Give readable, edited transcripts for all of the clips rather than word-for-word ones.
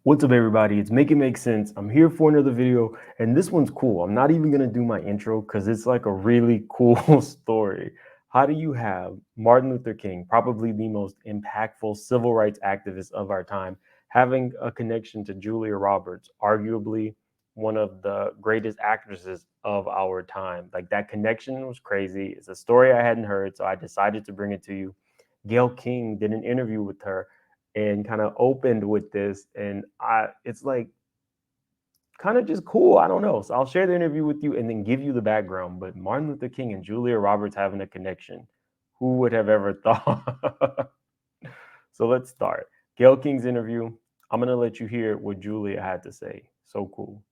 What's up, everybody? It's Make It Make Sense. I'm here for another video, and this one's cool. I'm not even going to do my intro because it's like a really cool story. How do you have Martin Luther King, probably the most impactful civil rights activist of our time, having a connection to Julia Roberts, arguably one of the greatest actresses of our time? Like, that connection was crazy. It's a story I hadn't heard, so I decided to bring it to you. Gayle King did an interview with her and kind of opened with this, and it's like kind of just cool. I don't know. So I'll share the interview with you and then give you the background. But Martin Luther King and Julia Roberts having a connection, who would have ever thought? So let's start. Gayle King's interview. I'm gonna let you hear what Julia had to say. So cool.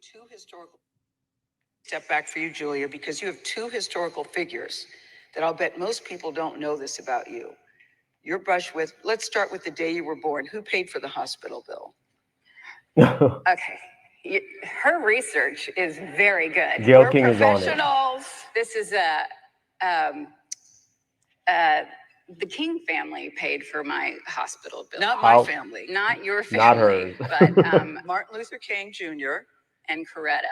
Two historical step back for you, Julia, because you have two historical figures that I'll bet most people don't know this about you. Your brush with, let's start with the day you were born. Who paid for the hospital bill? Okay. Her research is very good. Gayle We're King is on it. professionals. This is um, uh, the King family paid for my hospital bill. Not How- my family. Not your Not family, hers. but Martin Luther King Jr. and Coretta.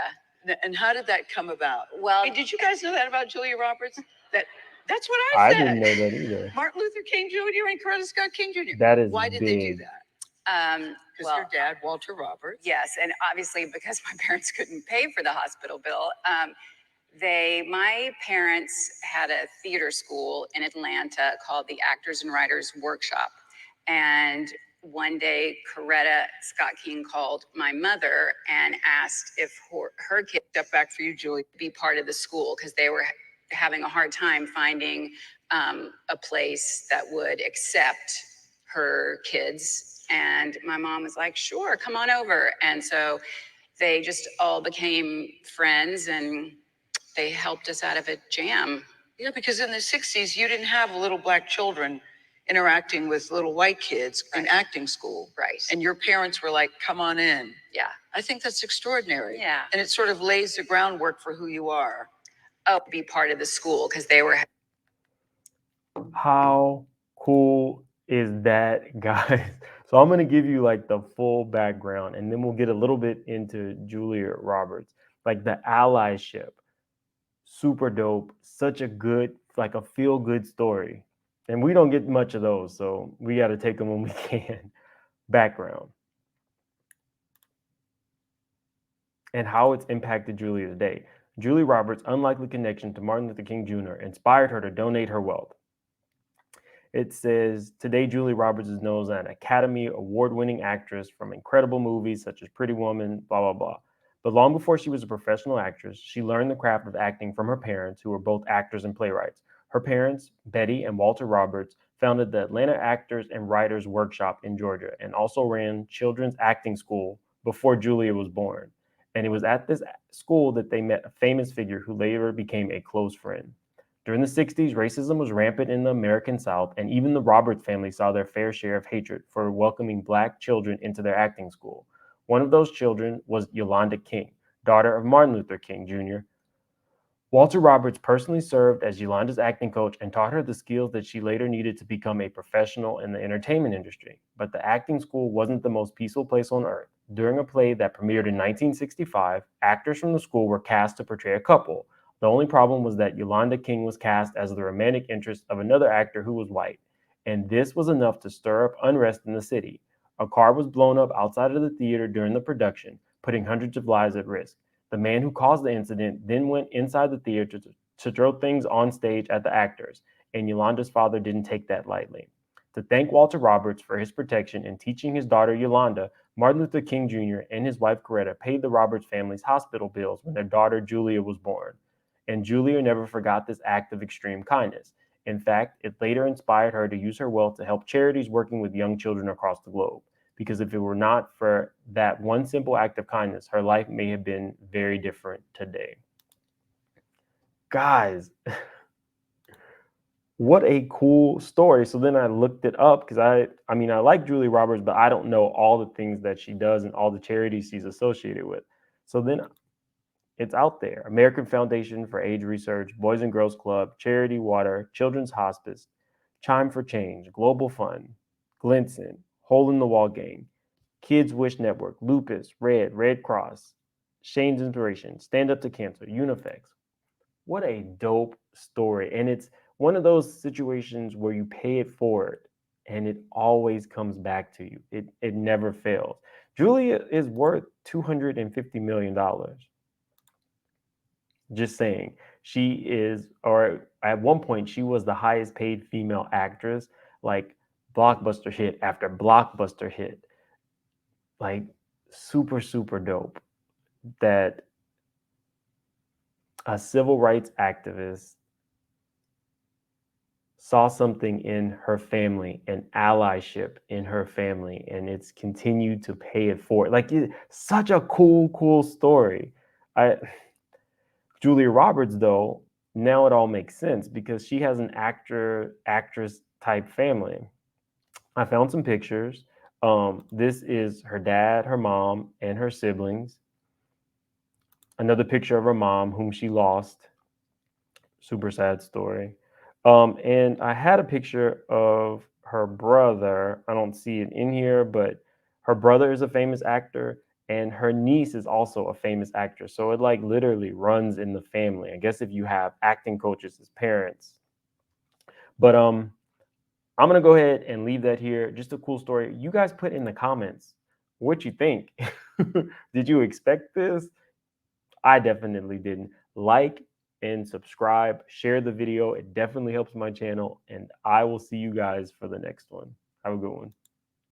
And how did that come about? Well, Hey, did you guys know that about Julia Roberts? That's what I said. didn't know that either. Martin Luther King Jr. and Coretta Scott King Jr. That is Why did they do big. that? Because well, your dad, Walter Roberts. yes, and obviously because my parents couldn't pay for the hospital bill, my parents had a theater school in Atlanta called the Actors and Writers Workshop. And one day, Coretta Scott King called my mother and asked if her kid Step back for you, Julie. be part of the school because they were having a hard time finding a place that would accept her kids. And my mom was like, sure, come on over. And so they just all became friends and they helped us out of a jam. Yeah, because in the 60s, you didn't have little black children interacting with little white kids in acting school. Right. And your parents were like, come on in. Yeah. I think that's extraordinary. Yeah. And it sort of lays the groundwork for who you are. Oh, be part of the school because they were. How cool is that, guys? So I'm going to give you like the full background and then we'll get a little bit into Julia Roberts. Like the allyship, super dope, such a good, like a feel good story. And we don't get much of those, so we got to take them when we can. Background and how it's impacted Julia today. Julia Roberts' unlikely connection to Martin Luther King Jr. inspired her to donate her wealth. It says, today Julia Roberts is known as an Academy Award-winning actress from incredible movies such as Pretty Woman, blah, blah, blah. But long before she was a professional actress, she learned the craft of acting from her parents, who were both actors and playwrights. Her parents, Betty and Walter Roberts, founded the Atlanta Actors and Writers Workshop in Georgia and also ran children's acting school before Julia was born. And it was at this school that they met a famous figure who later became a close friend. During the 60s, racism was rampant in the American South, and even the Roberts family saw their fair share of hatred for welcoming Black children into their acting school. One of those children was Yolanda King, daughter of Martin Luther King Jr. Walter Roberts personally served as Yolanda's acting coach and taught her the skills that she later needed to become a professional in the entertainment industry. But the acting school wasn't the most peaceful place on earth. During a play that premiered in 1965, actors from the school were cast to portray a couple. The only problem was that Yolanda King was cast as the romantic interest of another actor who was white, and this was enough to stir up unrest in the city. A car was blown up outside of the theater during the production, putting hundreds of lives at risk. The man who caused the incident then went inside the theater to throw things on stage at the actors, and Yolanda's father didn't take that lightly. To thank Walter Roberts for his protection and teaching his daughter Yolanda, Martin Luther King Jr. and his wife Coretta paid the Roberts family's hospital bills when their daughter Julia was born. And Julia never forgot this act of extreme kindness. In fact, it later inspired her to use her wealth to help charities working with young children across the globe. Because if it were not for that one simple act of kindness, her life may have been very different today. Guys, what a cool story. So then I looked it up because I like Julia Roberts, but I don't know all the things that she does and all the charities she's associated with. So then It's out there. American Foundation for Age Research, Boys and Girls Club, Charity Water, Children's Hospice, Chime for Change, Global Fund, Glinson, Hole in the Wall Gang, Kids Wish Network, Lupus, Red Cross, Shane's Inspiration, Stand Up to Cancer, Unifex. What a dope story. And it's one of those situations where you pay it forward and it always comes back to you. It never fails. Julia is worth $250 million. Just saying. She is, or at one point, she was the highest paid female actress, like blockbuster hit after blockbuster hit. Like, super, super dope that a civil rights activist saw something in her family and allyship in her family, and it's continued to pay it forward. Like, such a cool story. I Julia Roberts, though, now it all makes sense because she has an actress type family. I found some pictures. This is her dad, her mom, and her siblings. Another picture of her mom, whom she lost. Super sad story. And I had a picture of her brother. I don't see it in here, but her brother is a famous actor, and her niece is also a famous actress. So it like literally runs in the family. I guess if you have acting coaches as parents. But I'm gonna go ahead and leave that here. Just a cool story. You guys put in the comments what you think. Did you expect this? I definitely didn't. Like and subscribe, share the video. It definitely helps my channel, and I will see you guys for the next one. Have a good one.